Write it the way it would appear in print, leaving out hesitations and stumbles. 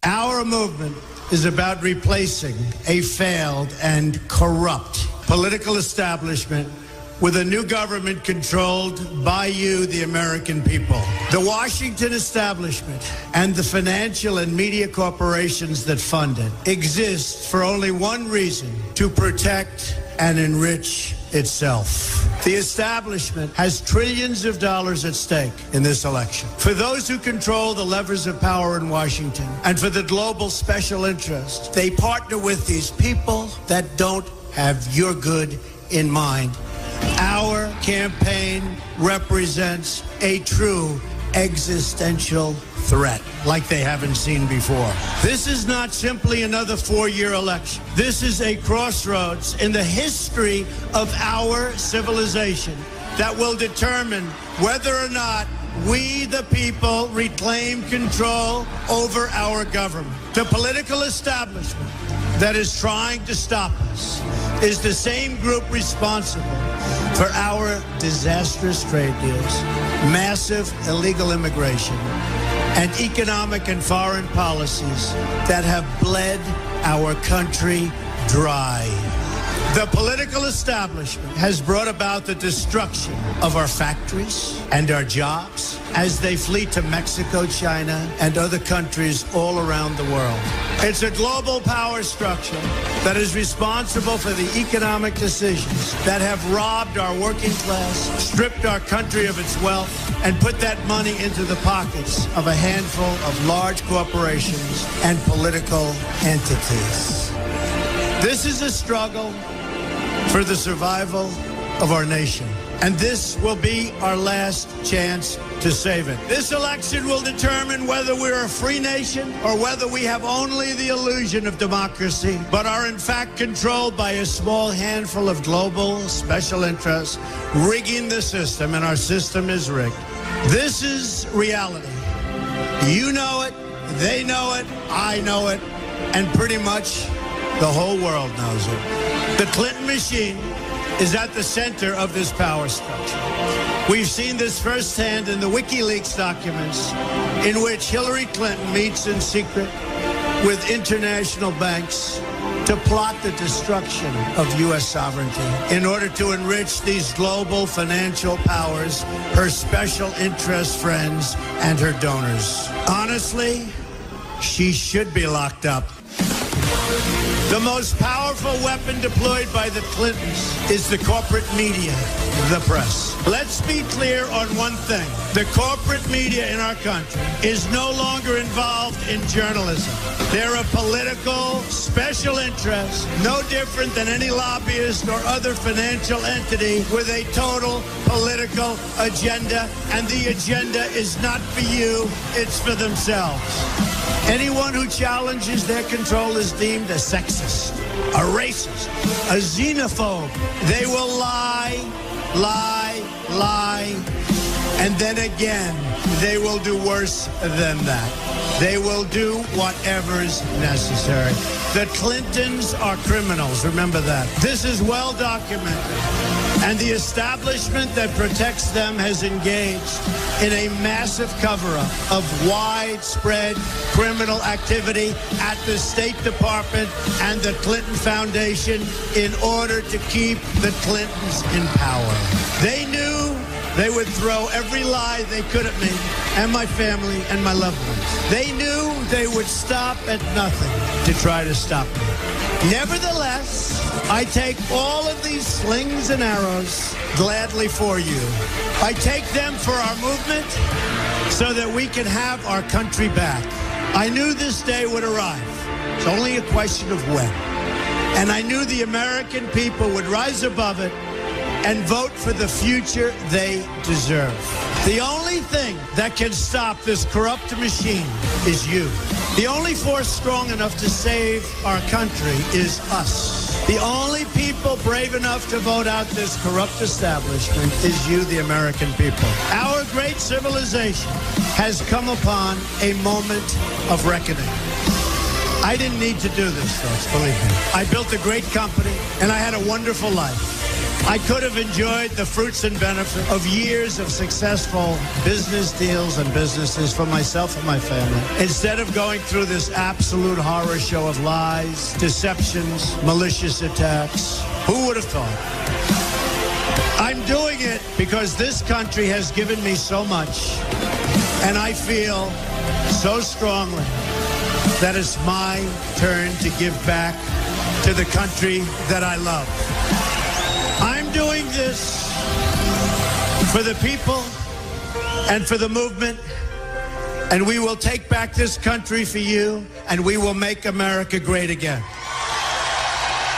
Our movement is about replacing a failed and corrupt political establishment with a new government controlled by you, the American people. The Washington establishment and the financial and media corporations that fund it exist for only one reason: to protect and enrich itself. The establishment has trillions of dollars at stake in this election. For those who control the levers of power in Washington and for the global special interest, they partner with these people that don't have your good in mind. Our campaign represents a true existential threat like they haven't seen before. This is not simply another four-year election. This is a crossroads in the history of our civilization that will determine whether or not we, the people, reclaim control over our government. The political establishment that is trying to stop us is the same group responsible for our disastrous trade deals, massive illegal immigration, and economic and foreign policies that have bled our country dry. The political establishment has brought about the destruction of our factories and our jobs as they flee to Mexico, China, and other countries all around the world. It's a global power structure that is responsible for the economic decisions that have robbed our working class, stripped our country of its wealth, and put that money into the pockets of a handful of large corporations and political entities. This is a struggle for the survival of our nation. And this will be our last chance to save it. This election will determine whether we're a free nation or whether we have only the illusion of democracy, but are in fact controlled by a small handful of global special interests rigging the system, and our system is rigged. This is reality. You know it, they know it, I know it, and pretty much the whole world knows it. The Clinton machine is at the center of this power structure. We've seen this firsthand in the WikiLeaks documents, in which Hillary Clinton meets in secret with international banks to plot the destruction of U.S. sovereignty in order to enrich these global financial powers, her special interest friends, and her donors. Honestly, she should be locked up. The most powerful weapon deployed by the Clintons is the corporate media, the press. Let's be clear on one thing. The corporate media in our country is no longer involved in journalism. They're a political special interest, no different than any lobbyist or other financial entity with a total political agenda, and the agenda is not for you, it's for themselves. Anyone who challenges their control is deemed a sexist, a racist, a xenophobe. They will lie, and then again, they will do worse than that. They will do whatever is necessary. The Clintons are criminals, remember that. This is well documented. And the establishment that protects them has engaged in a massive cover-up of widespread criminal activity at the State Department and the Clinton Foundation in order to keep the Clintons in power. They knew they would throw every lie they could at me and my family and my loved ones. They knew they would stop at nothing to try to stop me. Nevertheless, I take all of these slings and arrows gladly for you. I take them for our movement so that we can have our country back. I knew this day would arrive. It's only a question of when. And I knew the American people would rise above it and vote for the future they deserve. The only thing that can stop this corrupt machine is you. The only force strong enough to save our country is us. The only people brave enough to vote out this corrupt establishment is you, the American people. Our great civilization has come upon a moment of reckoning. I didn't need to do this, folks, believe me. I built a great company, and I had a wonderful life. I could have enjoyed the fruits and benefits of years of successful business deals and businesses for myself and my family, instead of going through this absolute horror show of lies, deceptions, malicious attacks. Who would have thought? I'm doing it because this country has given me so much, and I feel so strongly that it's my turn to give back to the country that I love. I'm doing this for the people and for the movement, and we will take back this country for you, and we will make America great again.